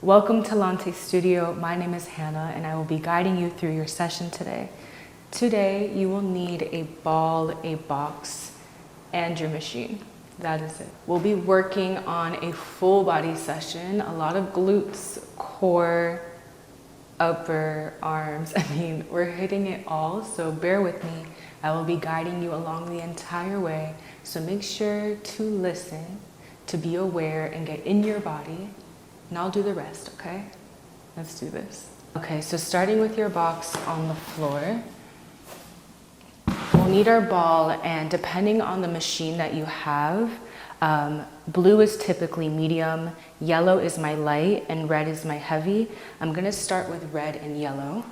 Welcome to Lante Studio. My name is Hannah and I will be guiding you through your session today. Today you will need a ball, a box, and your machine. That is it. We'll be working on a full body session, a lot of glutes, core, upper, arms. We're hitting it all, so bear with me. I will be guiding you along the entire way, so make sure to listen, to be aware and get in your body. And I'll do the rest, okay? Let's do this. Okay, so starting with your box on the floor, we'll need our ball, and depending on the machine that you have, blue is typically medium, yellow is my light, and red is my heavy. I'm gonna start with red and yellow.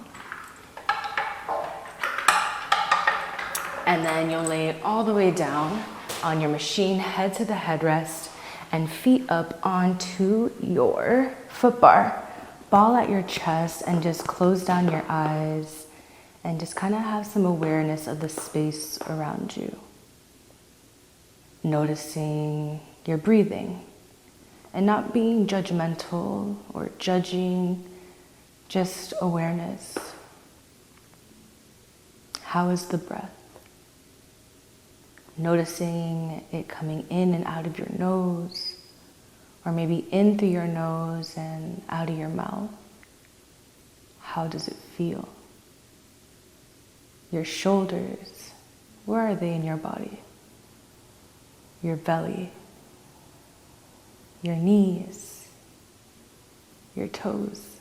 And then you'll lay it all the way down on your machine, head to the headrest, and feet up onto your foot bar. Ball at your chest and just close down your eyes and just kind of have some awareness of the space around you. Noticing your breathing and not being judgmental or judging, just awareness. How is the breath? Noticing it coming in and out of your nose, or maybe in through your nose and out of your mouth. How does it feel? Your shoulders, where are they in your body? Your belly, your knees, your toes.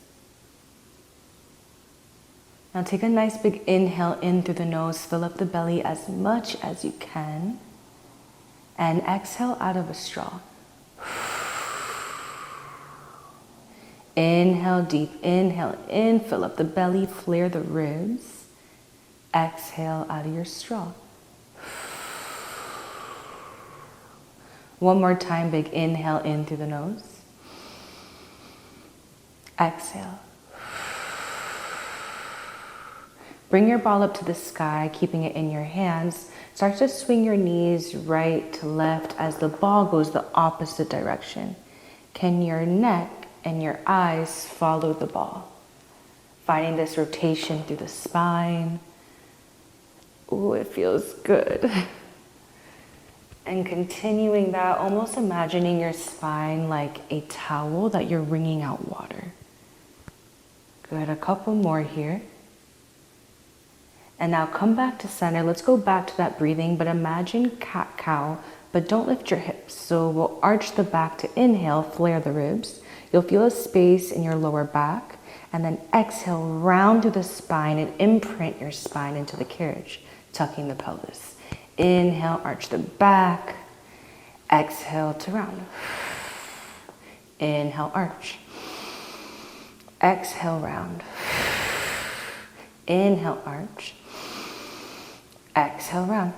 Now take a nice big inhale in through the nose, fill up the belly as much as you can, and exhale out of a straw. Inhale deep, inhale in, fill up the belly, flare the ribs. Exhale out of your straw. One more time, big inhale in through the nose. Exhale. Bring your ball up to the sky, keeping it in your hands. Start to swing your knees right to left as the ball goes the opposite direction. Can your neck and your eyes follow the ball? Finding this rotation through the spine. Ooh, it feels good. And continuing that, almost imagining your spine like a towel that you're wringing out water. Good, a couple more here. And now come back to center. Let's go back to that breathing, but imagine cat-cow, but don't lift your hips. So we'll arch the back to inhale, flare the ribs. You'll feel a space in your lower back, and then exhale, round through the spine and imprint your spine into the carriage, tucking the pelvis. Inhale, arch the back. Exhale to round. Inhale, arch. Exhale, round. Inhale, arch. Exhale, round.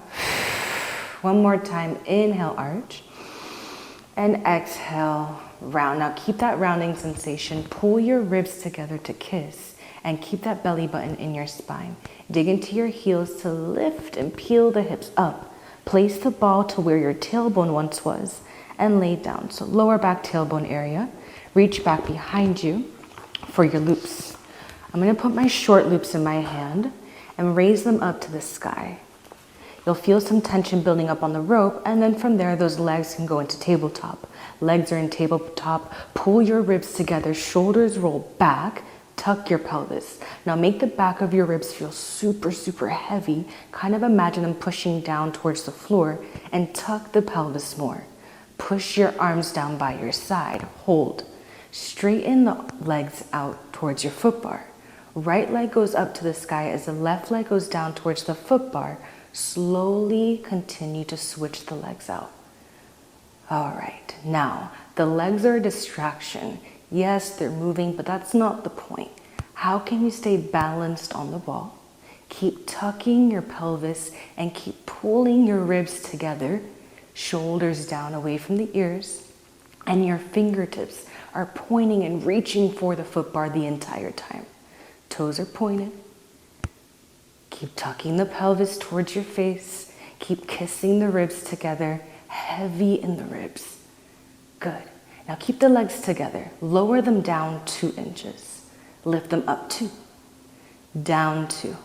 One more time, inhale, arch. And exhale, round. Now keep that rounding sensation. Pull your ribs together to kiss and keep that belly button in your spine. Dig into your heels to lift and peel the hips up. Place the ball to where your tailbone once was and lay down. So lower back tailbone area. Reach back behind you for your loops. I'm going to put my short loops in my hand and raise them up to the sky. You'll feel some tension building up on the rope, and then from there, those legs can go into tabletop. Legs are in tabletop. Pull your ribs together, shoulders roll back, tuck your pelvis. Now make the back of your ribs feel super, super heavy. Kind of imagine them pushing down towards the floor, and tuck the pelvis more. Push your arms down by your side. Hold. Straighten the legs out towards your foot bar. Right leg goes up to the sky as the left leg goes down towards the foot bar. Slowly continue to switch the legs out. All right, now the legs are a distraction. Yes, they're moving, but that's not the point. How can you stay balanced on the ball? Keep tucking your pelvis and keep pulling your ribs together, shoulders down away from the ears, and your fingertips are pointing and reaching for the foot bar the entire time. Toes are pointed. Keep tucking the pelvis towards your face. Keep kissing the ribs together, heavy in the ribs. Good. Now keep the legs together. Lower them down 2 inches. Lift them up 2. Down 2.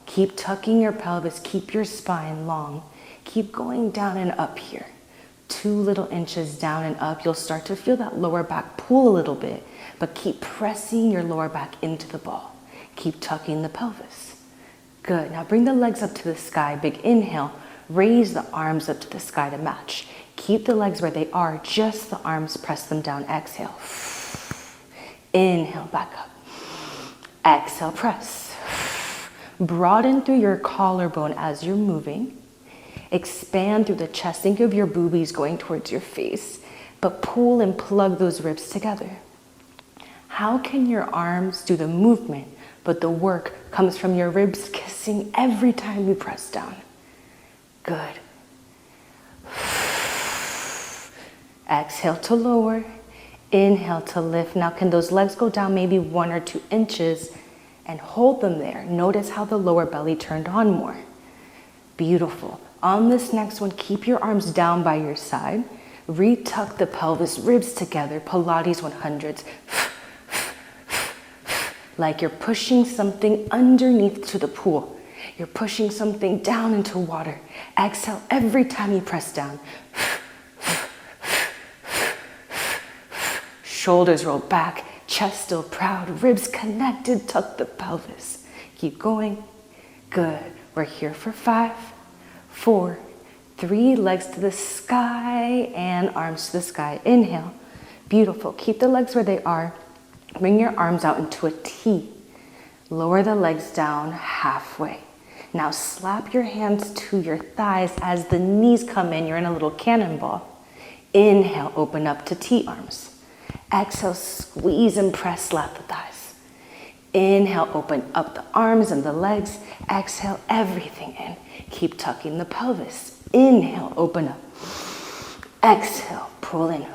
Keep tucking your pelvis. Keep your spine long. Keep going down and up here. 2 little inches down and up. You'll start to feel that lower back pull a little bit, but keep pressing your lower back into the ball. Keep tucking the pelvis. Good. Now bring the legs up to the sky. Big inhale. Raise the arms up to the sky to match. Keep the legs where they are. Just the arms. Press them down. Exhale. Inhale, back up. Exhale, press. Broaden through your collarbone as you're moving. Expand through the chest. Think of your boobies going towards your face, but pull and plug those ribs together. How can your arms do the movement, but the work comes from your ribs kissing every time you press down? Good. Exhale to lower. Inhale to lift. Now can those legs go down maybe 1 or 2 inches and hold them there? Notice how the lower belly turned on more. Beautiful. On this next one, keep your arms down by your side. Retuck the pelvis, ribs together, Pilates 100s. Like you're pushing something underneath to the pool. You're pushing something down into water. Exhale every time you press down. Shoulders roll back, chest still proud, ribs connected, tuck the pelvis. Keep going. Good. We're here for 5, 4, 3, legs to the sky and arms to the sky. Inhale. Beautiful. Keep the legs where they are. Bring your arms out into a T. Lower the legs down halfway. Now slap your hands to your thighs as the knees come in. You're in a little cannonball. Inhale, open up to T arms. Exhale, squeeze and press, slap the thighs. Inhale, open up the arms and the legs. Exhale, everything in. Keep tucking the pelvis. Inhale, open up. Exhale, pull in.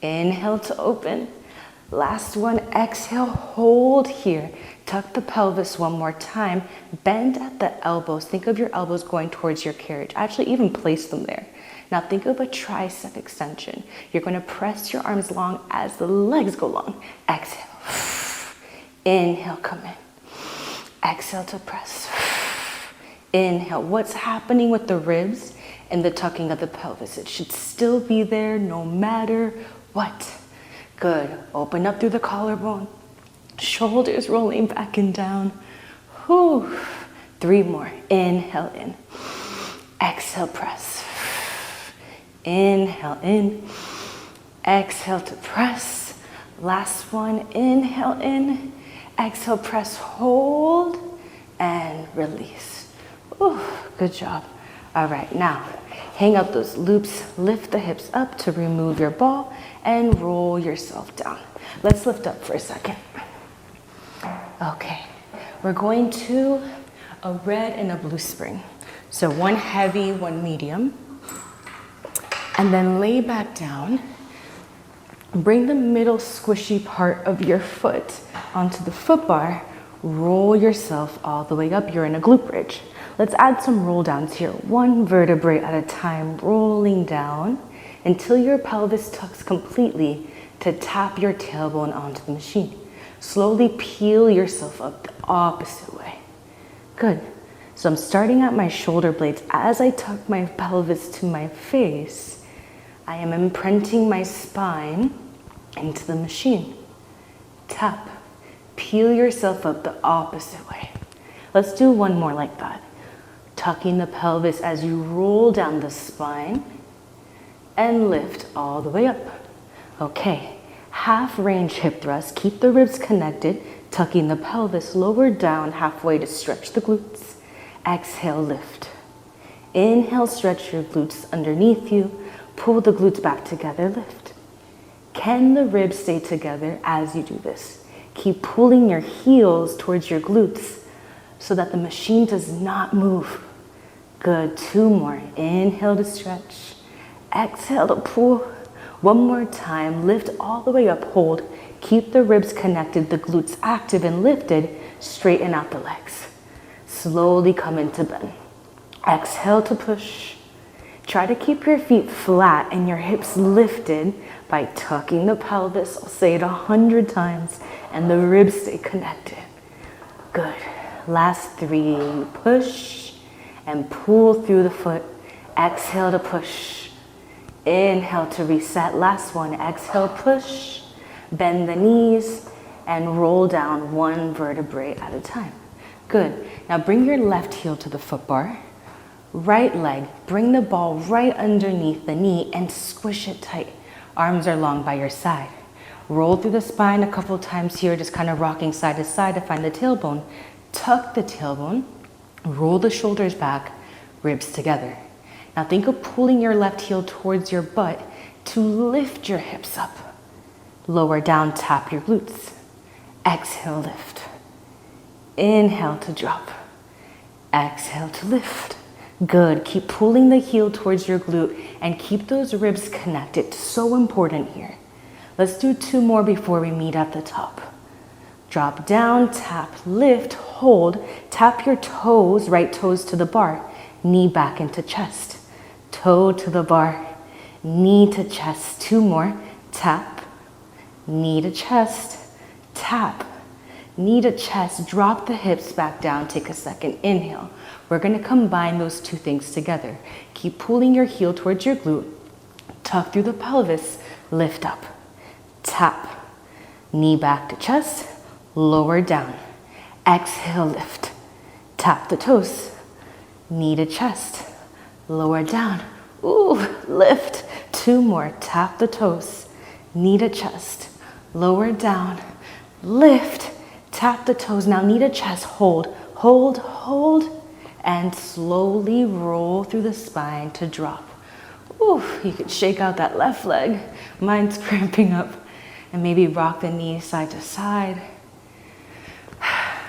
Inhale to open. Last one, exhale, hold here. Tuck the pelvis one more time. Bend at the elbows. Think of your elbows going towards your carriage. Actually, even place them there. Now think of a tricep extension. You're going to press your arms long as the legs go long. Exhale. Inhale, come in. Exhale to press. Inhale. What's happening with the ribs and the tucking of the pelvis? It should still be there no matter what. Good. Open up through the collarbone. Shoulders rolling back and down. Whew. 3 more. Inhale in. Exhale, press. Inhale in. Exhale to press. Last one. Inhale in. Exhale, press, hold, and release. Ooh, good job. All right, now hang up those loops. Lift the hips up to remove your ball and roll yourself down. Let's lift up for a second. Okay, we're going to a red and a blue spring. So one heavy, one medium. And then lay back down. Bring the middle squishy part of your foot onto the foot bar. Roll yourself all the way up. You're in a glute bridge. Let's add some roll downs here. 1 vertebrae at a time, rolling down until your pelvis tucks completely to tap your tailbone onto the machine. Slowly peel yourself up the opposite way. Good. So I'm starting at my shoulder blades. As I tuck my pelvis to my face, I am imprinting my spine into the machine. Tap. Peel yourself up the opposite way. Let's do one more like that. Tucking the pelvis as you roll down the spine and lift all the way up. Okay, half range hip thrust. Keep the ribs connected, tucking the pelvis lower down halfway to stretch the glutes. Exhale, lift. Inhale, stretch your glutes underneath you. Pull the glutes back together, lift. Can the ribs stay together as you do this? Keep pulling your heels towards your glutes so that the machine does not move. Good, 2 more. Inhale to stretch. Exhale to pull. 1 more time, lift all the way up, hold. Keep the ribs connected, the glutes active and lifted. Straighten out the legs. Slowly come into bend. Exhale to push. Try to keep your feet flat and your hips lifted, by tucking the pelvis. I'll say it 100 times, and the ribs stay connected. Good. Last 3, push and pull through the foot. Exhale to push. Inhale to reset. Last one. Exhale, push. Bend the knees and roll down 1 vertebrae at a time. Good. Now bring your left heel to the foot bar. Right leg, bring the ball right underneath the knee and squish it tight. Arms are long by your side. Roll through the spine a couple times here, just kind of rocking side to side to find the tailbone. Tuck the tailbone, roll the shoulders back, ribs together. Now think of pulling your left heel towards your butt to lift your hips up. Lower down, tap your glutes. Exhale, lift. Inhale to drop. Exhale to lift. Good. Keep pulling the heel towards your glute and keep those ribs connected. So important here. Let's do 2 more before we meet at the top. Drop down, tap, lift, hold. Tap your toes, right toes to the bar. Knee back into chest. Toe to the bar. Knee to chest. 2 more. Tap. Knee to chest. Tap. Knee to chest. Drop the hips back down. Take a second. Inhale. We're going to combine those 2 things together. Keep pulling your heel towards your glute. Tuck through the pelvis. Lift up. Tap. Knee back to chest. Lower down. Exhale, lift. Tap the toes. Knee to chest. Lower down. Ooh, lift. 2 more. Tap the toes. Knee to chest. Lower down. Lift. Tap the toes. Now knee to chest. Hold, hold, hold. And slowly roll through the spine to drop. Ooh, you could shake out that left leg. Mine's cramping up. And maybe rock the knees side to side.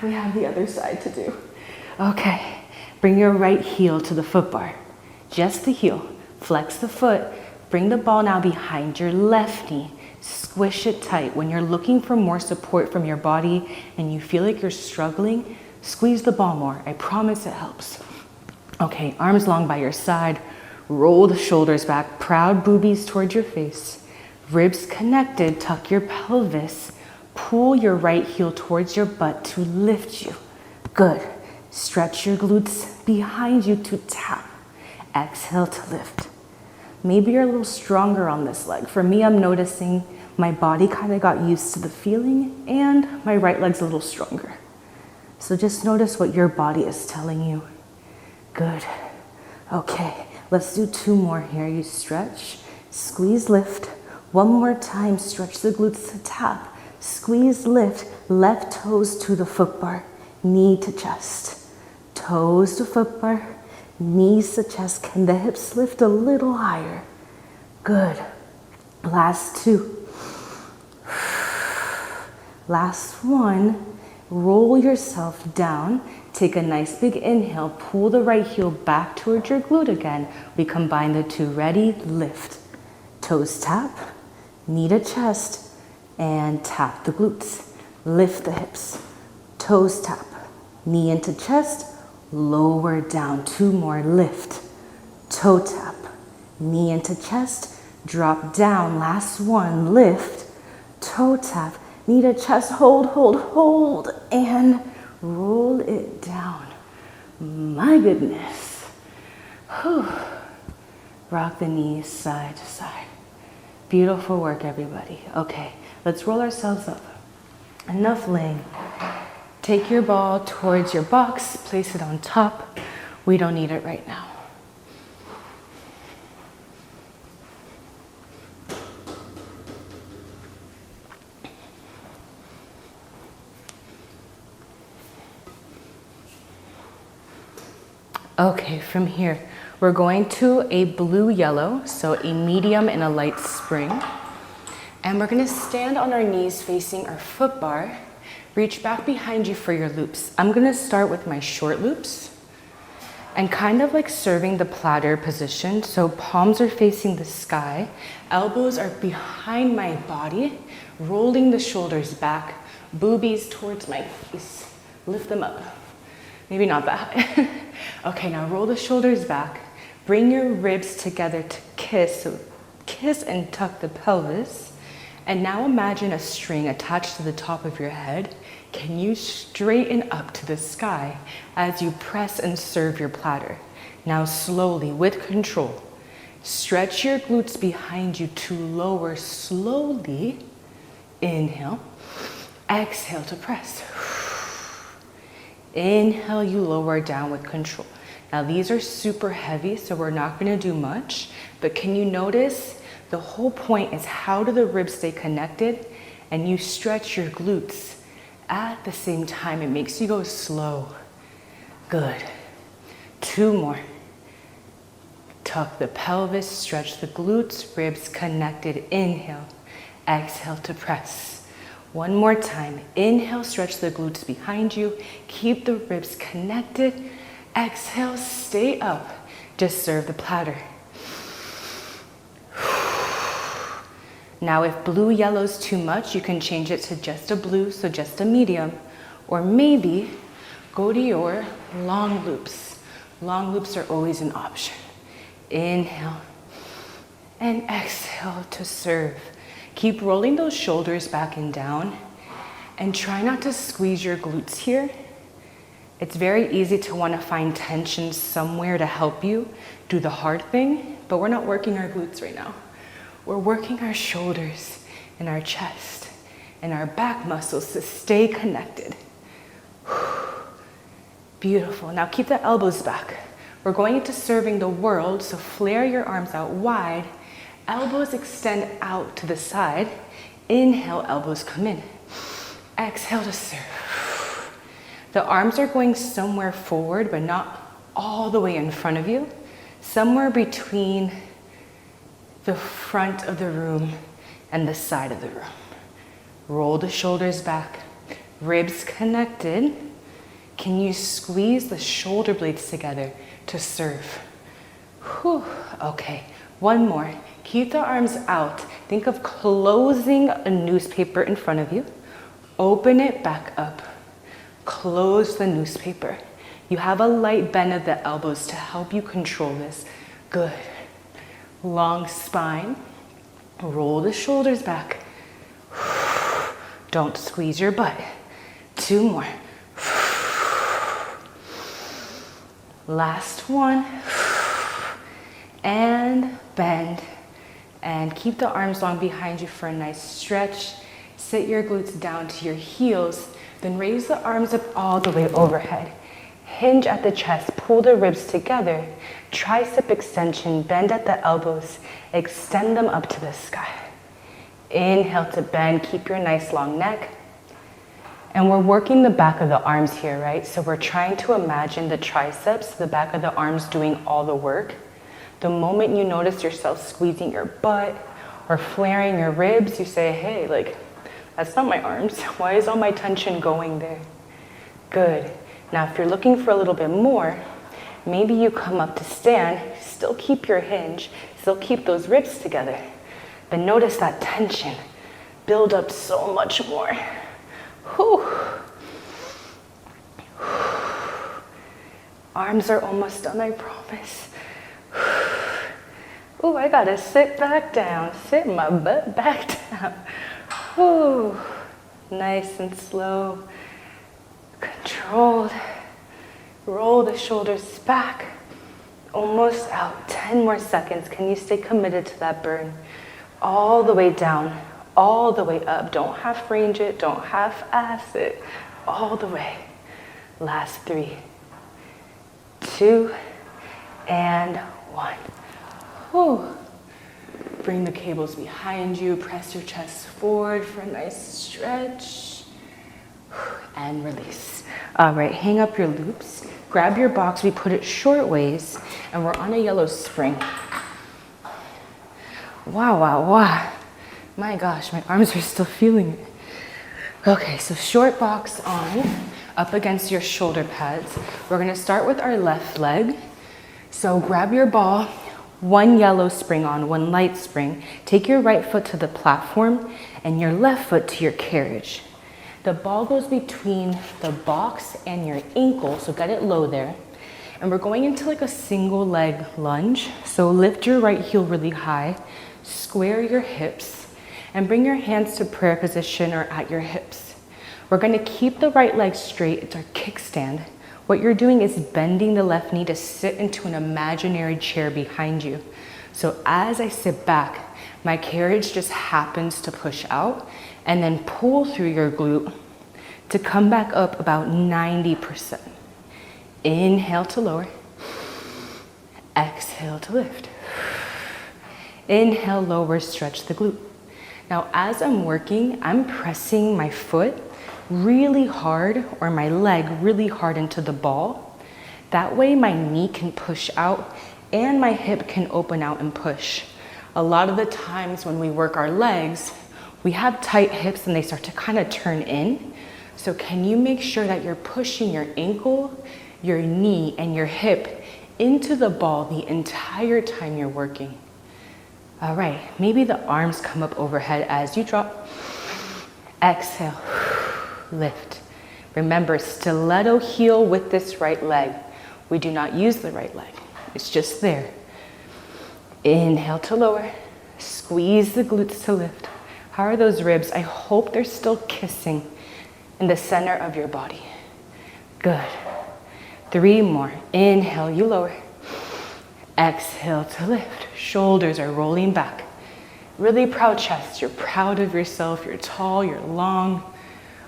We have the other side to do. Okay, bring your right heel to the foot bar. Just the heel. Flex the foot. Bring the ball now behind your left knee. Squish it tight. When you're looking for more support from your body and you feel like you're struggling, squeeze the ball more. I promise it helps. Okay, arms long by your side. Roll the shoulders back. Proud boobies towards your face. Ribs connected. Tuck your pelvis. Pull your right heel towards your butt to lift you. Good. Stretch your glutes behind you to tap. Exhale to lift. Maybe you're a little stronger on this leg. For me, I'm noticing my body kind of got used to the feeling and my right leg's a little stronger. So just notice what your body is telling you. Good. Okay, let's do 2 more here. You stretch, squeeze, lift. 1 more time, stretch the glutes to tap. Squeeze, lift, left toes to the foot bar, knee to chest. Toes to foot bar, knees to chest. Can the hips lift a little higher? Good. Last 2. Last 1. Roll yourself down. Take a nice big inhale. Pull the right heel back towards your glute again. We combine the 2. Ready? Lift. Toes tap, knee to chest, and tap the glutes. Lift the hips. Toes tap, knee into chest, lower down. 2 more. Lift. Toe tap, knee into chest, drop down. Last 1. Lift. Toe tap, knee to chest, hold, hold, hold, and roll it down. My goodness. Whew. Rock the knees side to side. Beautiful work, everybody. Okay, let's roll ourselves up. Enough laying. Take your ball towards your box, place it on top. We don't need it right now. Okay, from here, we're going to a blue-yellow, so a medium and a light spring. And we're gonna stand on our knees facing our foot bar. Reach back behind you for your loops. I'm gonna start with my short loops and kind of like serving the platter position. So palms are facing the sky, elbows are behind my body, rolling the shoulders back, boobies towards my face. Lift them up. Maybe not that. Okay, now roll the shoulders back. Bring your ribs together to kiss. So Kiss and tuck the pelvis. And now imagine a string attached to the top of your head. Can you straighten up to the sky as you press and serve your platter? Now slowly, with control, stretch your glutes behind you to lower slowly. Inhale. Exhale to press. Inhale, you lower down with control. Now these are super heavy, so we're not going to do much. But can you notice the whole point is how do the ribs stay connected? And you stretch your glutes at the same time. It makes you go slow. Good. 2 more. Tuck the pelvis, stretch the glutes, ribs connected. Inhale. Exhale to press. 1 more time. Inhale, stretch the glutes behind you. Keep the ribs connected. Exhale, stay up. Just serve the platter. Now if blue yellow's too much, you can change it to just a blue, so just a medium. Or maybe go to your long loops. Long loops are always an option. Inhale and exhale to serve. Keep rolling those shoulders back and down and try not to squeeze your glutes here. It's very easy to want to find tension somewhere to help you do the hard thing, but we're not working our glutes right now. We're working our shoulders and our chest and our back muscles to stay connected. Beautiful. Now keep the elbows back. We're going into serving the world, so flare your arms out wide. Elbows extend out to the side. Inhale, elbows come in. Exhale to serve. The arms are going somewhere forward, but not all the way in front of you. Somewhere between the front of the room and the side of the room. Roll the shoulders back. Ribs connected. Can you squeeze the shoulder blades together to serve? Whew. Okay, 1 more. Keep the arms out. Think of closing a newspaper in front of you. Open it back up. Close the newspaper. You have a light bend of the elbows to help you control this. Good. Long spine. Roll the shoulders back. Don't squeeze your butt. 2 more. Last one. And bend. And keep the arms long behind you for a nice stretch. Sit your glutes down to your heels. Then raise the arms up all the way overhead. Hinge at the chest. Pull the ribs together. Tricep extension. Bend at the elbows. Extend them up to the sky. Inhale to bend. Keep your nice long neck. And we're working the back of the arms here, right? So we're trying to imagine the triceps, the back of the arms doing all the work. The moment you notice yourself squeezing your butt or flaring your ribs, you say, hey, like, that's not my arms. Why is all my tension going there? Good. Now, if you're looking for a little bit more, maybe you come up to stand, still keep your hinge, still keep those ribs together. But notice that tension build up so much more. Whew. Arms are almost done, I promise. Ooh, I gotta sit back down. Sit my butt back down. Ooh, nice and slow. Controlled. Roll the shoulders back. Almost out. 10 more seconds. Can you stay committed to that burn? All the way down. All the way up. Don't half range it. Don't half ass it. All the way. Last 3, 2, and 1. Whew. Bring the cables behind you. Press your chest forward for a nice stretch. And release. All right, hang up your loops. Grab your box. We put it short ways. And we're on a yellow spring. Wow, wow, wow. My gosh, my arms are still feeling it. Okay, so short box on, up against your shoulder pads. We're gonna start with our left leg. So grab your ball, 1 yellow spring on, 1 light spring. Take your right foot to the platform and your left foot to your carriage. The ball goes between the box and your ankle, so get it low there. And we're going into like a single leg lunge. So lift your right heel really high. Square your hips and bring your hands to prayer position or at your hips. We're going to keep the right leg straight. It's our kickstand. What you're doing is bending the left knee to sit into an imaginary chair behind you. So as I sit back, my carriage just happens to push out and then pull through your glute to come back up about 90%. Inhale to lower. Exhale to lift. Inhale, lower, stretch the glute. Now, as I'm working, I'm pressing my foot really hard or my leg really hard into the ball. That way my knee can push out and my hip can open out and push. A lot of the times when we work our legs, we have tight hips and they start to kind of turn in. So can you make sure that you're pushing your ankle, your knee, and your hip into the ball the entire time you're working? All right, maybe the arms come up overhead as you drop. Exhale, lift. Remember, stiletto heel with this right leg. We do not use the right leg. It's just there. Inhale to lower. Squeeze the glutes to lift. How are those ribs? I hope they're still kissing in the center of your body. Good. 3 more. Inhale, you lower. Exhale to lift. Shoulders are rolling back. Really proud chest. You're proud of yourself. You're tall, you're long.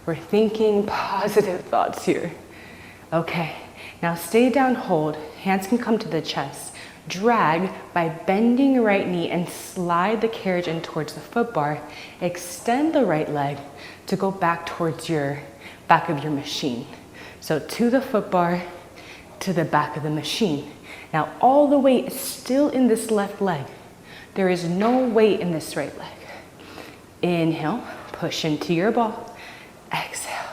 We're thinking positive thoughts here. Okay, now stay down, hold. Hands can come to the chest. Drag by bending your right knee and slide the carriage in towards the foot bar. Extend the right leg to go back towards your back of your machine. So to the foot bar, to the back of the machine. Now all the weight is still in this left leg. There is no weight in this right leg. Inhale, push into your ball. Exhale.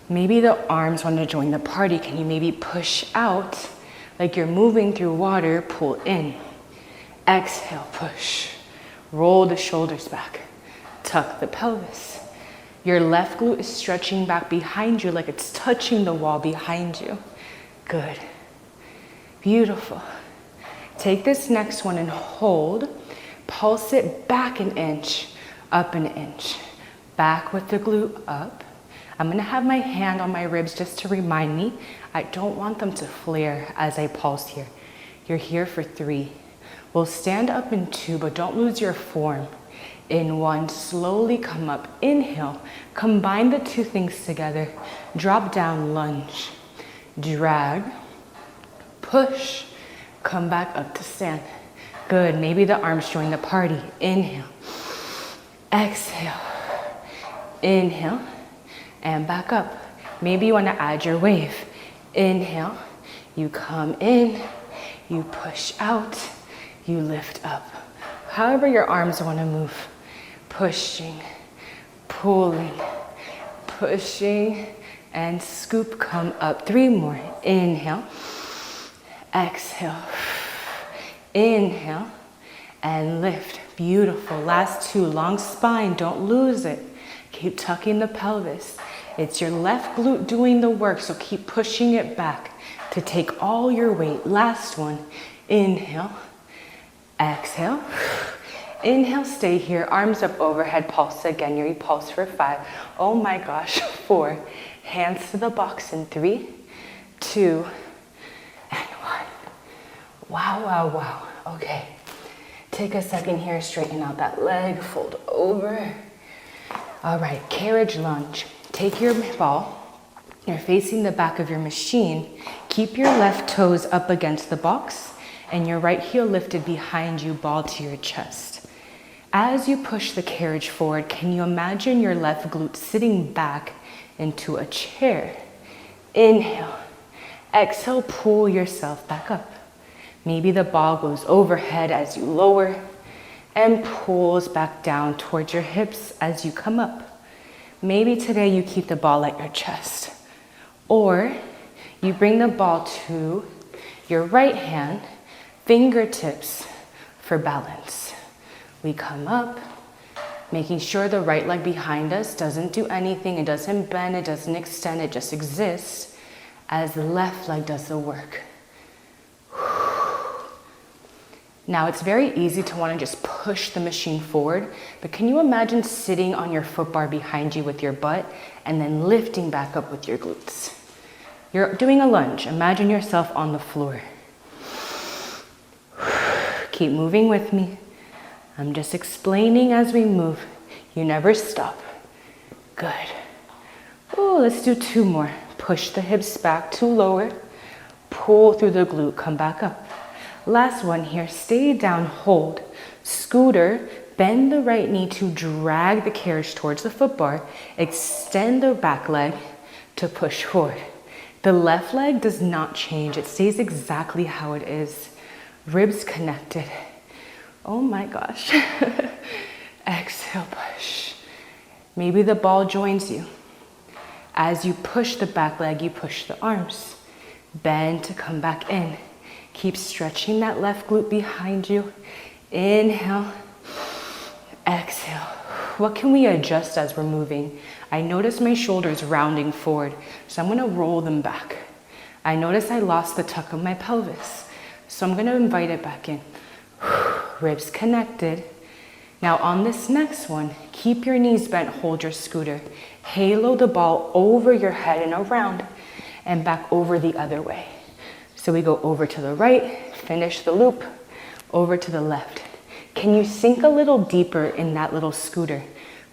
Maybe the arms want to join the party. Can you maybe push out like you're moving through water, pull in. Exhale, push. Roll the shoulders back. Tuck the pelvis. Your left glute is stretching back behind you like it's touching the wall behind you. Good. Beautiful. Take this next one and hold. Pulse it back an inch, up an inch. Back with the glute up. I'm gonna have my hand on my ribs just to remind me. I don't want them to flare as I pulse here. You're here for 3. We'll stand up in 2, but don't lose your form. In 1, slowly come up. Inhale, combine the 2 things together. Drop down, lunge. Drag, push, come back up to stand. Good, maybe the arms join the party. Inhale, exhale, inhale, and back up. Maybe you want to add your wave. Inhale, you come in, you push out, you lift up. However your arms want to move. Pushing, pulling, pushing, and scoop, come up. 3 more. Inhale, exhale, inhale, and lift. Beautiful. Last 2. Long spine, don't lose it. Keep tucking the pelvis. It's your left glute doing the work, so keep pushing it back to take all your weight. Last one. Inhale, exhale. Inhale, stay here. Arms up overhead. Pulse again. You pulse for 5. Oh my gosh. 4. Hands to the box in 3, 2, and 1. Wow, wow, wow. Okay. Take a second here. Straighten out that leg. Fold over. All right. Carriage lunge. Take your ball. You're facing the back of your machine. Keep your left toes up against the box and your right heel lifted behind you, ball to your chest. As you push the carriage forward, can you imagine your left glute sitting back into a chair? Inhale. Exhale, pull yourself back up. Maybe the ball goes overhead as you lower and pulls back down towards your hips as you come up. Maybe today you keep the ball at your chest, or you bring the ball to your right hand, fingertips for balance. We come up, making sure the right leg behind us doesn't do anything. It doesn't bend, it doesn't extend, it just exists as the left leg does the work. Now it's very easy to want to just push the machine forward, but can you imagine sitting on your foot bar behind you with your butt and then lifting back up with your glutes? You're doing a lunge. Imagine yourself on the floor. Keep moving with me. I'm just explaining as we move. You never stop. Good. Oh, let's do 2 more. Push the hips back to lower. Pull through the glute, come back up. Last one here, stay down, hold. Scooter, bend the right knee to drag the carriage towards the foot bar. Extend the back leg to push forward. The left leg does not change. It stays exactly how it is. Ribs connected. Oh my gosh. Exhale, push. Maybe the ball joins you. As you push the back leg, you push the arms. Bend to come back in. Keep stretching that left glute behind you. Inhale, exhale. What can we adjust as we're moving? I notice my shoulders rounding forward, so I'm gonna roll them back. I notice I lost the tuck of my pelvis, so I'm gonna invite it back in. Ribs connected. Now on this next one, keep your knees bent, hold your scooter. Halo the ball over your head and around, and back over the other way. So we go over to the right, finish the loop, over to the left. Can you sink a little deeper in that little scooter?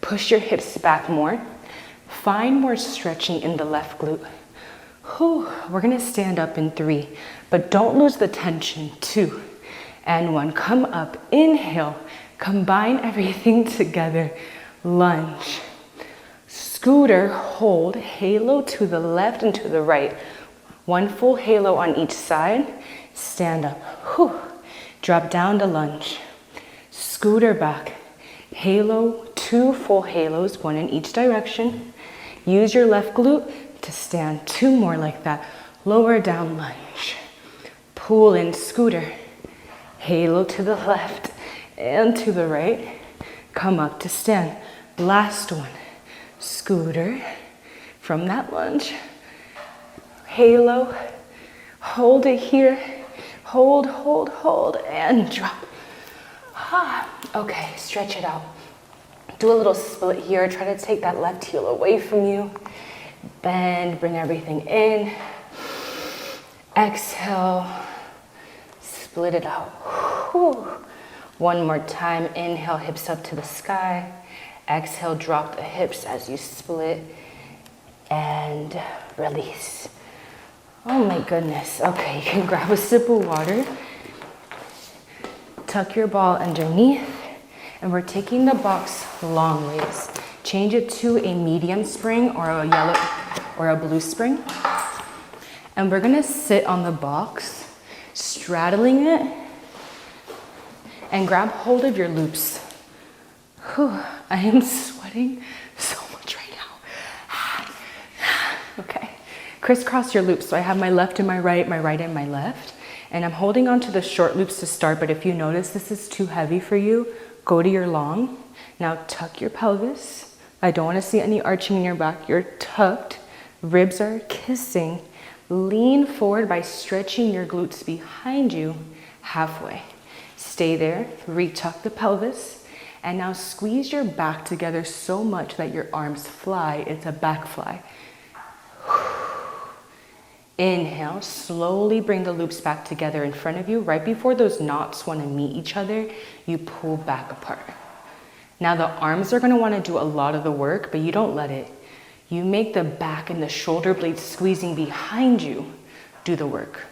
Push your hips back more. Find more stretching in the left glute. Whew. We're gonna stand up in 3, but don't lose the tension. 2 and 1. Come up, inhale, combine everything together. Lunge. Scooter, hold, halo to the left and to the right. 1 full halo on each side. Stand up. Whew. Drop down to lunge. Scooter back. Halo, 2 full halos, 1 in each direction. Use your left glute to stand. 2 more like that. Lower down, lunge. Pull in, scooter. Halo to the left and to the right. Come up to stand. Last one. Scooter from that lunge. Halo, hold it here, hold, hold, hold, and drop. Okay, stretch it out. Do a little split here. Try to take that left heel away from you. Bend, bring everything in. Exhale, split it out. Whew. 1 more time, inhale, hips up to the sky. Exhale, drop the hips as you split, and release. Oh my goodness. Okay, you can grab a sip of water. Tuck your ball underneath, and we're taking the box long ways. Change it to a medium spring or a yellow or a blue spring. And we're gonna sit on the box, straddling it, and grab hold of your loops. Whew, I am sweating so much right now. Okay, crisscross your loops. So I have my left and my right and my left. And I'm holding on to the short loops to start, but if you notice this is too heavy for you, go to your long. Now tuck your pelvis. I don't want to see any arching in your back. You're tucked. Ribs are kissing. Lean forward by stretching your glutes behind you halfway. Stay there. Retuck the pelvis. And now squeeze your back together so much that your arms fly. It's a back fly. Inhale, slowly bring the loops back together in front of you. Right before those knots want to meet each other, you pull back apart. Now the arms are going to want to do a lot of the work, but you don't let it. You make the back and the shoulder blades squeezing behind you do the work.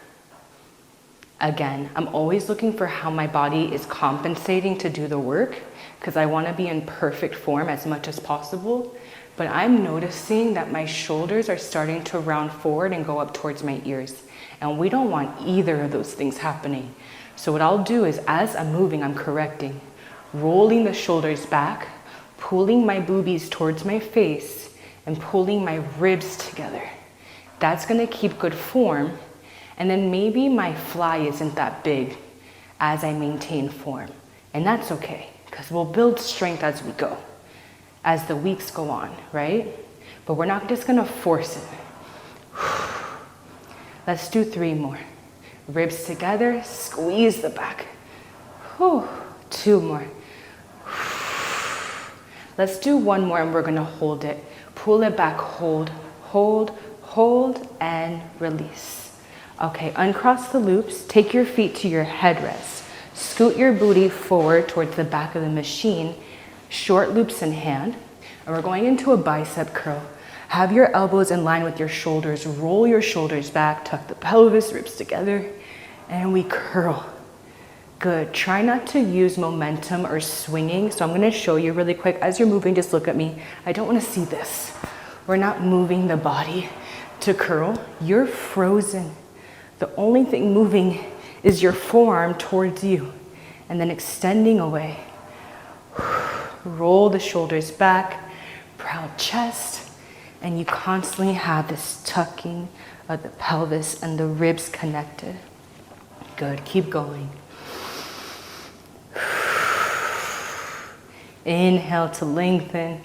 Again, I'm always looking for how my body is compensating to do the work because I want to be in perfect form as much as possible. But I'm noticing that my shoulders are starting to round forward and go up towards my ears. And we don't want either of those things happening. So what I'll do is as I'm moving, I'm correcting. Rolling the shoulders back, pulling my boobies towards my face, and pulling my ribs together. That's gonna keep good form. And then maybe my fly isn't that big as I maintain form. And that's okay, because we'll build strength as we go, as the weeks go on, right? But we're not just gonna force it. Let's do 3 more. Ribs together, squeeze the back. Whew. 2 more. Let's do 1 more and we're gonna hold it. Pull it back, hold, hold, hold, and release. Okay, uncross the loops, take your feet to your headrest. Scoot your booty forward towards the back of the machine, short loops in hand, and we're going into a bicep curl. Have your elbows in line with your shoulders, roll your shoulders back, tuck the pelvis, ribs together, and we curl. Good. Try not to use momentum or swinging. So I'm going to show you really quick. As you're moving, just look at me. I don't want to see this. We're not moving the body to curl. You're frozen. The only thing moving is your forearm towards you and then extending away. Roll the shoulders back, proud chest, and you constantly have this tucking of the pelvis and the ribs connected. Good. Keep going. Inhale to lengthen,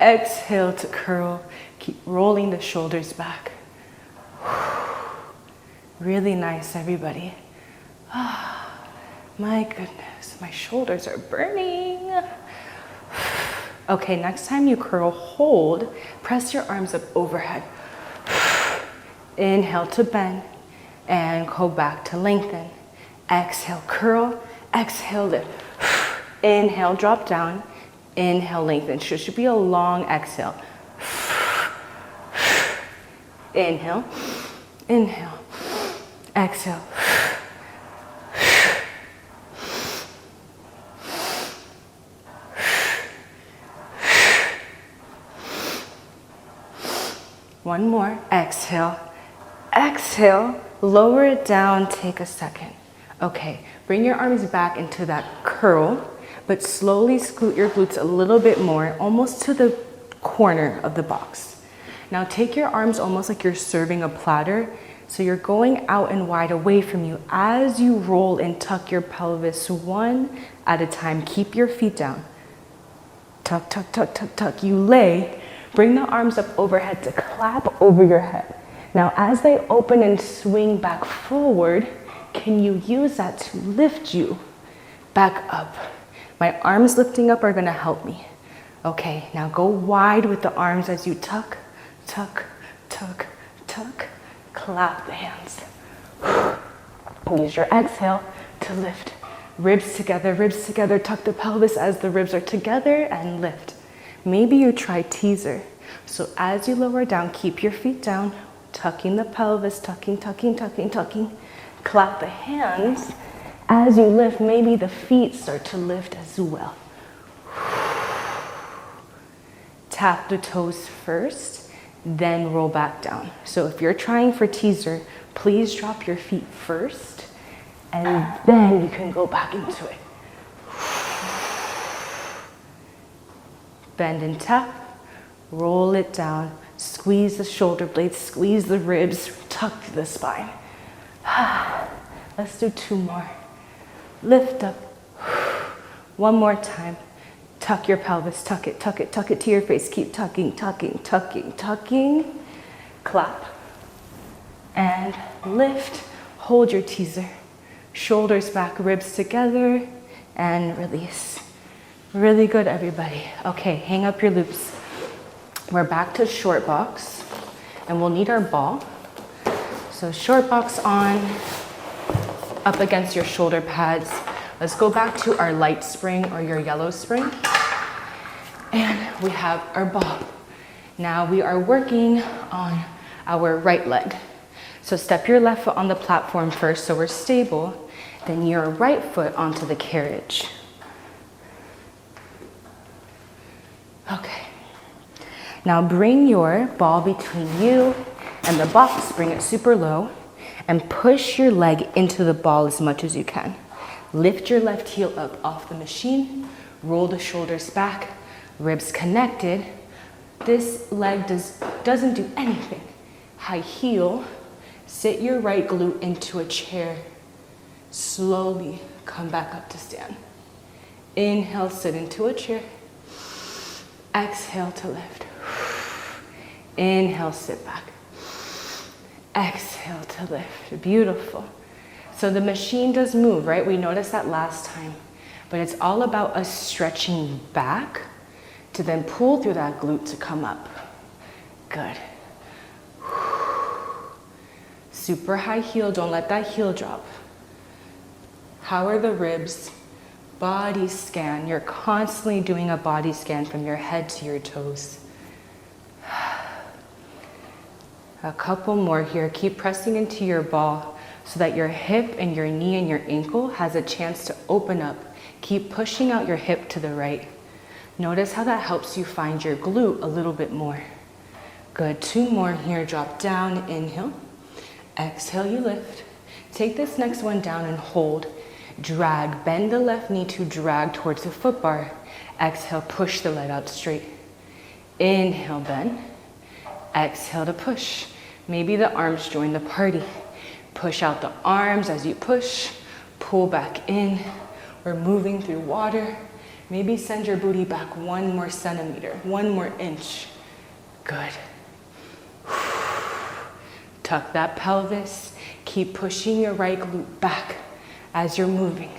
exhale to curl. Keep rolling the shoulders back. Really nice, everybody. My goodness, my shoulders are burning. Okay, next time you curl, hold, press your arms up overhead. Inhale to bend and go back to lengthen. Exhale, curl, exhale, lift. Inhale, drop down. Inhale, lengthen. Should be a long exhale. Inhale, inhale, exhale. One more. Exhale, exhale. Lower it down. Take a second. Okay, bring your arms back into that curl, but slowly scoot your glutes a little bit more, almost to the corner of the box. Now take your arms almost like you're serving a platter, so you're going out and wide away from you. As you roll and tuck your pelvis one at a time, keep your feet down. Tuck, tuck, tuck, tuck, tuck. You lay, bring the arms up overhead to clap over your head. Now as they open and swing back forward, can you use that to lift you back up? My arms lifting up are gonna help me. Okay, now go wide with the arms as you tuck, tuck, tuck, tuck. Clap the hands. Use your exhale to lift. Ribs together, tuck the pelvis as the ribs are together and lift. Maybe you try teaser. So as you lower down, keep your feet down, tucking the pelvis, tucking, tucking, tucking, tucking. Clap the hands. As you lift, maybe the feet start to lift as well. Tap the toes first, then roll back down. So if you're trying for teaser, please drop your feet first, and then you can go back into it. Bend and tap, roll it down, squeeze the shoulder blades, squeeze the ribs, tuck the spine. Let's do 2 more. Lift up. 1 more time. Tuck your pelvis, tuck it to your face. Keep tucking, tucking, tucking, tucking. Clap. And lift. Hold your teaser. Shoulders back, ribs together, and release. Really good, everybody. Okay, hang up your loops. We're back to short box, and we'll need our ball. So short box on, up against your shoulder pads. Let's go back to our light spring or your yellow spring. And we have our ball. Now we are working on our right leg. So step your left foot on the platform first so we're stable. Then your right foot onto the carriage. Okay. Now bring your ball between you and the box. Bring it super low and push your leg into the ball as much as you can. Lift your left heel up off the machine. Roll the shoulders back. Ribs connected. This leg doesn't do anything. High heel. Sit your right glute into a chair. Slowly come back up to stand. Inhale, sit into a chair. Exhale to lift. Inhale, sit back. Exhale to lift. Beautiful. So the machine does move, right? We noticed that last time. But it's all about us stretching back to then pull through that glute to come up. Good. Super high heel, don't let that heel drop. How are the ribs? Body scan. You're constantly doing a body scan from your head to your toes. A couple more here. Keep pressing into your ball so that your hip and your knee and your ankle has a chance to open up. Keep pushing out your hip to the right. Notice how that helps you find your glute a little bit more. Good. 2 more here. Drop down, inhale. Exhale, you lift. Take this next one down and hold. Drag. Bend the left knee to drag towards the foot bar. Exhale, push the leg out straight. Inhale, bend. Exhale to push. Maybe the arms join the party. Push out the arms as you push. Pull back in. We're moving through water. Maybe send your booty back 1 more centimeter, 1 more inch. Good. Tuck that pelvis. Keep pushing your right glute back as you're moving.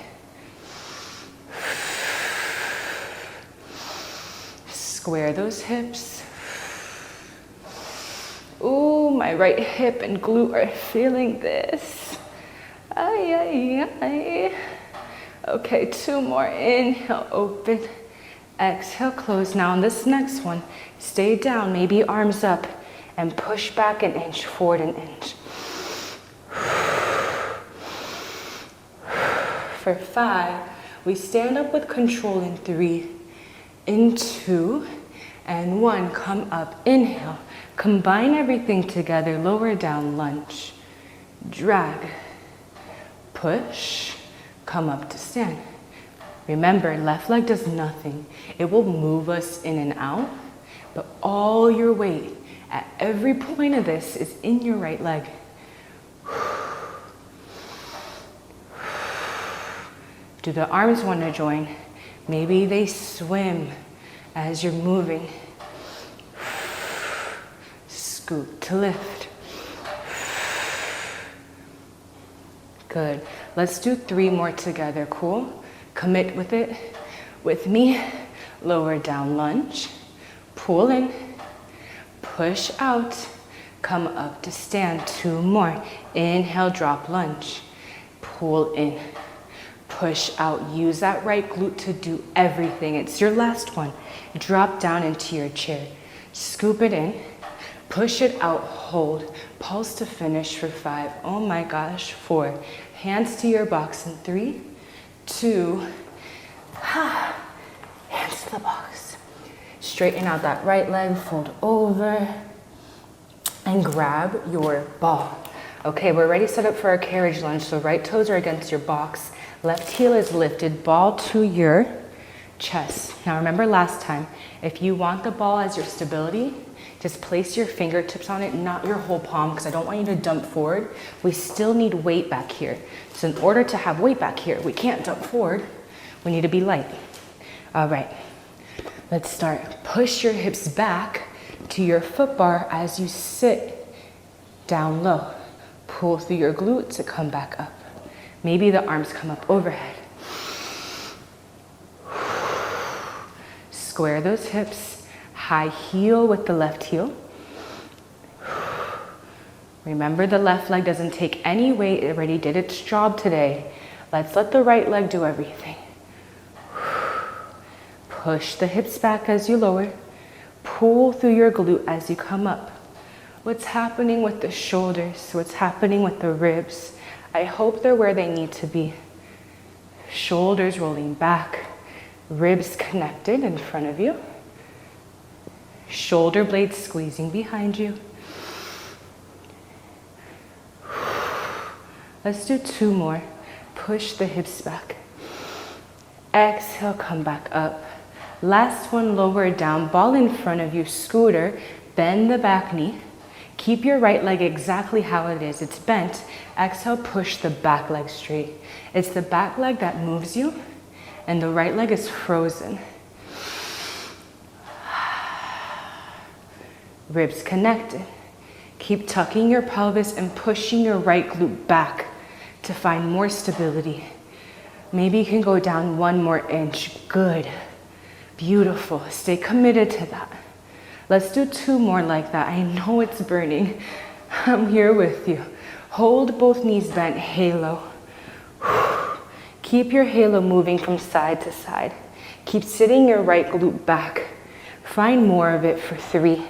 Square those hips. Ooh, my right hip and glute are feeling this. Ay, ay, ay. Okay, 2 more. Inhale, open. Exhale, close. Now on this next one, stay down, maybe arms up, and push back an inch, forward an inch. For 5, we stand up with control in 3, in 2, and 1. Come up, inhale. Combine everything together, lower down, lunge. Drag, push, come up to stand. Remember, left leg does nothing. It will move us in and out, but all your weight at every point of this is in your right leg. Do the arms want to join? Maybe they swim as you're moving. Scoop to lift. Good. Let's do 3 more together. Cool? Commit with it. With me. Lower down, lunge. Pull in. Push out. Come up to stand. 2 more. Inhale, drop, lunge. Pull in. Push out. Use that right glute to do everything. It's your last one. Drop down into your chair. Scoop it in. Push it out. Hold. Pulse to finish for 5. Oh my gosh. 4. Hands to your box in 3, 2. Hands to the box. Straighten out that right leg. Fold over. And grab your ball. Okay, we're ready to set up for our carriage lunge. So right toes are against your box. Left heel is lifted, ball to your chest. Now remember last time, if you want the ball as your stability, just place your fingertips on it, not your whole palm, because I don't want you to dump forward. We still need weight back here. So in order to have weight back here, we can't dump forward. We need to be light. All right, let's start. Push your hips back to your foot bar as you sit down low. Pull through your glute to come back up. Maybe the arms come up overhead. Square those hips. High heel with the left heel. Remember, the left leg doesn't take any weight. It already did its job today. Let's let the right leg do everything. Push the hips back as you lower. Pull through your glute as you come up. What's happening with the shoulders? What's happening with the ribs? I hope they're where they need to be. Shoulders rolling back, ribs connected in front of you. Shoulder blades squeezing behind you. Let's do 2 more. Push the hips back. Exhale, come back up. Last one, lower down, ball in front of you, scooter, bend the back knee. Keep your right leg exactly how it is. It's bent. Exhale, push the back leg straight. It's the back leg that moves you, and the right leg is frozen. Ribs connected. Keep tucking your pelvis and pushing your right glute back to find more stability. Maybe you can go down 1 more inch. Good. Beautiful. Stay committed to that. Let's do 2 more like that. I know it's burning. I'm here with you. Hold both knees bent, halo. Keep your halo moving from side to side. Keep sitting your right glute back. Find more of it for 3.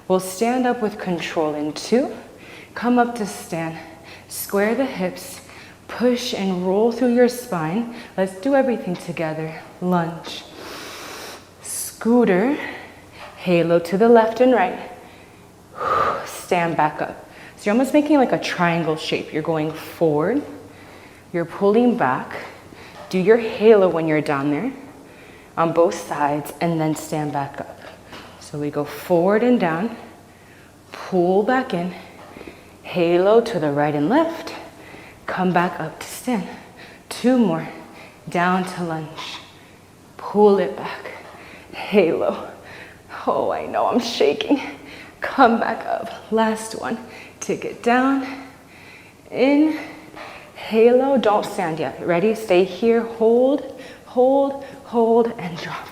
We'll stand up with control in 2. Come up to stand. Square the hips. Push and roll through your spine. Let's do everything together. Lunge. Scooter. Halo to the left and right. Stand back up. So you're almost making like a triangle shape. You're going forward. You're pulling back. Do your halo when you're down there on both sides, and then stand back up. So we go forward and down. Pull back in. Halo to the right and left. Come back up to stand. 2 more. Down to lunge. Pull it back. Halo. Oh, I know I'm shaking. Come back up. Last one. Take it down. In. Halo. Don't stand yet. Ready? Stay here. Hold, hold, hold, and drop.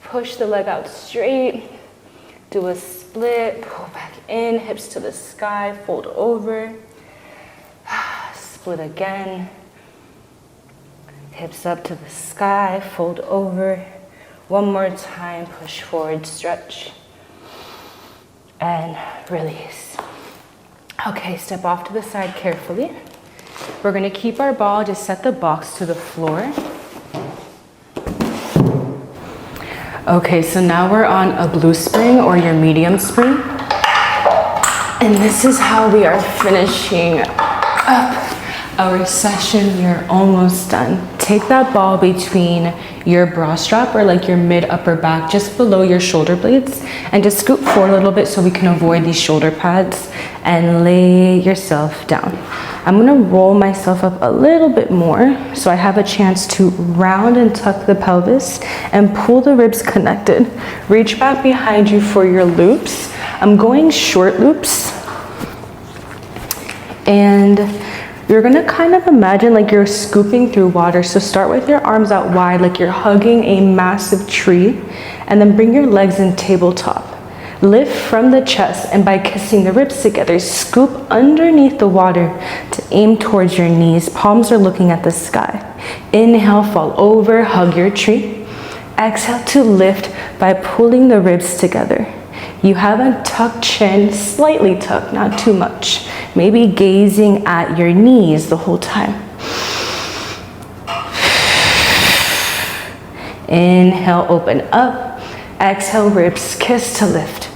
Push the leg out straight. Do a split. Pull back in. Hips to the sky. Fold over. Split again. Hips up to the sky. Fold over. 1 more time. Push forward. Stretch. And release. Okay, step off to the side carefully. We're gonna keep our ball, just set the box to the floor. Okay, so now we're on a blue spring or your medium spring. And this is how we are finishing up our session. We're almost done. Take that ball between your bra strap or like your mid upper back, just below your shoulder blades, and just scoot forward a little bit so we can avoid these shoulder pads, and lay yourself down. I'm gonna roll myself up a little bit more so I have a chance to round and tuck the pelvis and pull the ribs connected. Reach back behind you for your loops. I'm going short loops, and you're gonna kind of imagine like you're scooping through water. So start with your arms out wide like you're hugging a massive tree, and then bring your legs in tabletop. Lift from the chest, and by kissing the ribs together, scoop underneath the water to aim towards your knees. Palms are looking at the sky. Inhale, fall over, hug your tree. Exhale to lift by pulling the ribs together. You have a tucked chin, slightly tucked, not too much. Maybe gazing at your knees the whole time. Inhale, open up. Exhale, ribs kiss to lift.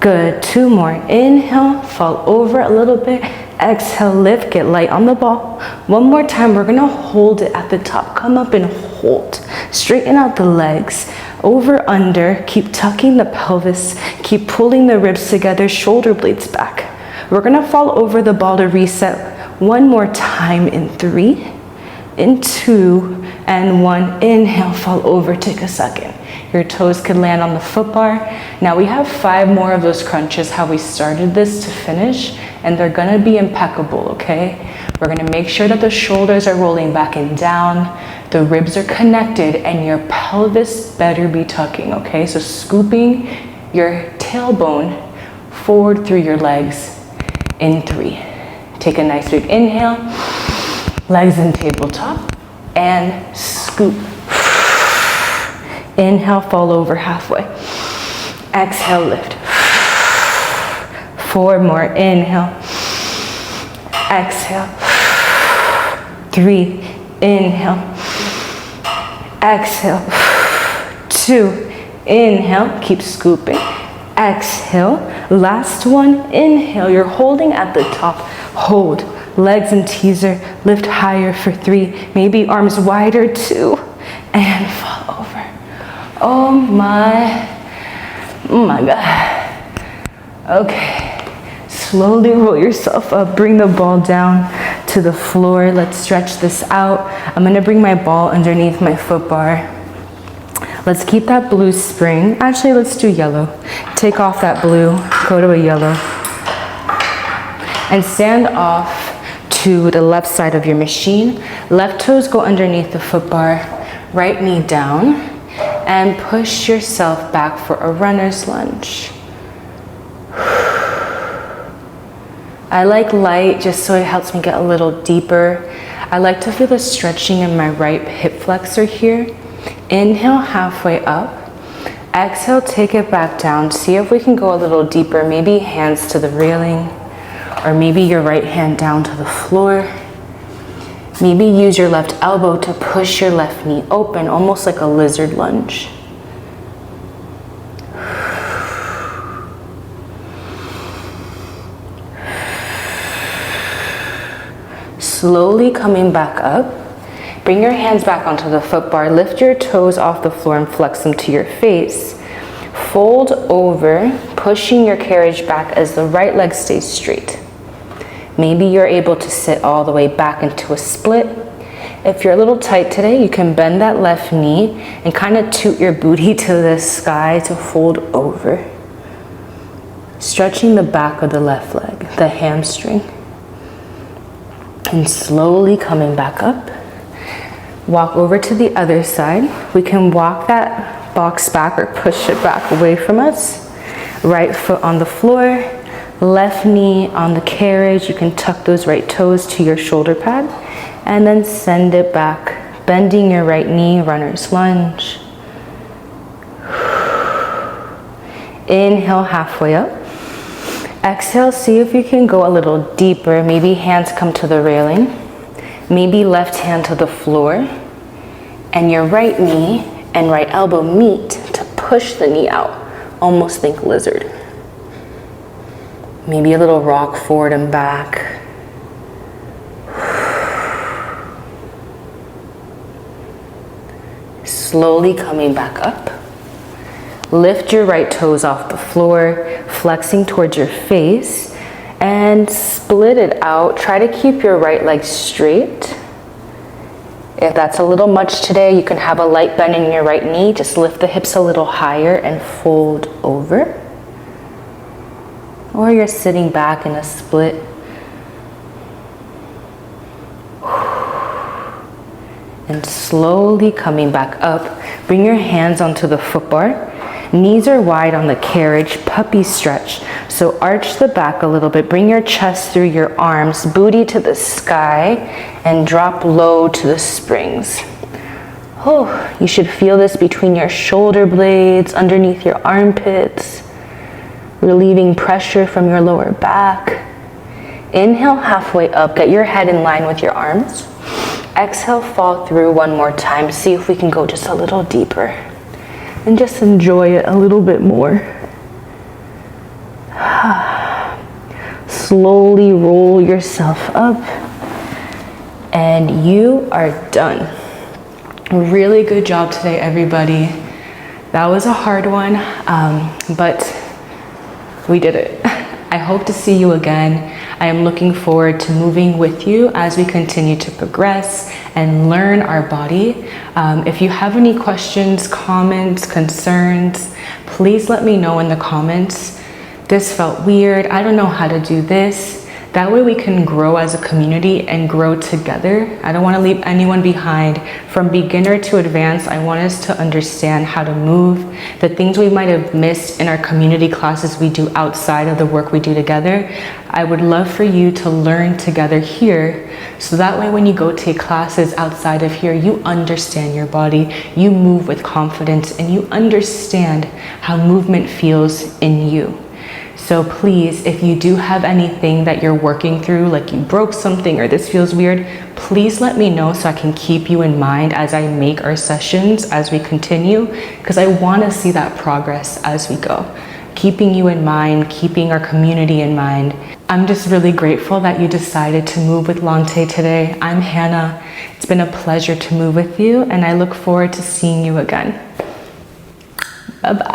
Good, 2 more. Inhale, fall over a little bit. Exhale, lift, get light on the ball. 1 more time, we're gonna hold it at the top. Come up and hold. Straighten out the legs. Over, under, keep tucking the pelvis. Keep pulling the ribs together, shoulder blades back. We're gonna fall over the ball to reset 1 more time in 3, in 2, and 1. Inhale, fall over, take a second. Your toes could land on the foot bar. Now we have 5 more of those crunches, how we started this to finish, and they're gonna be impeccable, okay? We're gonna make sure that the shoulders are rolling back and down, the ribs are connected, and your pelvis better be tucking, okay? So scooping your tailbone forward through your legs in 3. Take a nice big inhale, legs in tabletop, and scoop. Inhale, fall over halfway. Exhale, lift. 4 more, inhale. Exhale. 3, inhale. Exhale. 2, inhale, keep scooping. Exhale, last one, inhale. You're holding at the top, hold. Legs in teaser, lift higher for 3, maybe arms wider, 2, and fall over. Oh my God. Okay, slowly roll yourself up, bring the ball down to the floor. Let's stretch this out. I'm gonna bring my ball underneath my foot bar. Let's keep that blue spring. Actually, let's do yellow. Take off that blue, go to a yellow. And stand off to the left side of your machine. Left toes go underneath the foot bar, right knee down, and push yourself back for a runner's lunge. I like light just so it helps me get a little deeper. I like to feel the stretching in my right hip flexor here. Inhale halfway up. Exhale, take it back down. See if we can go a little deeper. Maybe hands to the railing, or maybe your right hand down to the floor. Maybe use your left elbow to push your left knee open, almost like a lizard lunge. Slowly coming back up. Bring your hands back onto the foot bar. Lift your toes off the floor and flex them to your face. Fold over, pushing your carriage back as the right leg stays straight. Maybe you're able to sit all the way back into a split. If you're a little tight today, you can bend that left knee and kind of toot your booty to the sky to fold over. Stretching the back of the left leg, the hamstring. And slowly coming back up. Walk over to the other side. We can walk that box back or push it back away from us. Right foot on the floor, left knee on the carriage. You can tuck those right toes to your shoulder pad and then send it back, bending your right knee, runner's lunge. Inhale halfway up. Exhale, see if you can go a little deeper. Maybe hands come to the railing. Maybe left hand to the floor, and your right knee and right elbow meet to push the knee out. Almost think lizard. Maybe a little rock forward and back. Slowly coming back up. Lift your right toes off the floor, flexing towards your face, and split it out. Try to keep your right leg straight. If that's a little much today, you can have a light bend in your right knee. Just lift the hips a little higher and fold over. Or you're sitting back in a split. And slowly coming back up. Bring your hands onto the foot bar. Knees are wide on the carriage, puppy stretch. So arch the back a little bit, bring your chest through your arms, booty to the sky, and drop low to the springs. Oh, you should feel this between your shoulder blades, underneath your armpits, relieving pressure from your lower back. Inhale halfway up, get your head in line with your arms. Exhale, fall through one more time. See if we can go just a little deeper. And just enjoy it a little bit more. Slowly roll yourself up. And you are done. Really good job today, everybody. That was a hard one, but we did it. I hope to see you again. I am looking forward to moving with you as we continue to progress and learn our body. If you have any questions, comments, concerns, please let me know in the comments. This felt weird. I don't know how to do this. That way we can grow as a community and grow together. I don't want to leave anyone behind. From beginner to advanced, I want us to understand how to move, the things we might have missed in our community classes we do outside of the work we do together. I would love for you to learn together here, so that way when you go take classes outside of here, you understand your body, you move with confidence, and you understand how movement feels in you. So please, if you do have anything that you're working through, like you broke something or this feels weird, please let me know so I can keep you in mind as I make our sessions, as we continue, because I want to see that progress as we go. Keeping you in mind, keeping our community in mind. I'm just really grateful that you decided to move with Lante today. I'm Hannah. It's been a pleasure to move with you, and I look forward to seeing you again. Bye-bye.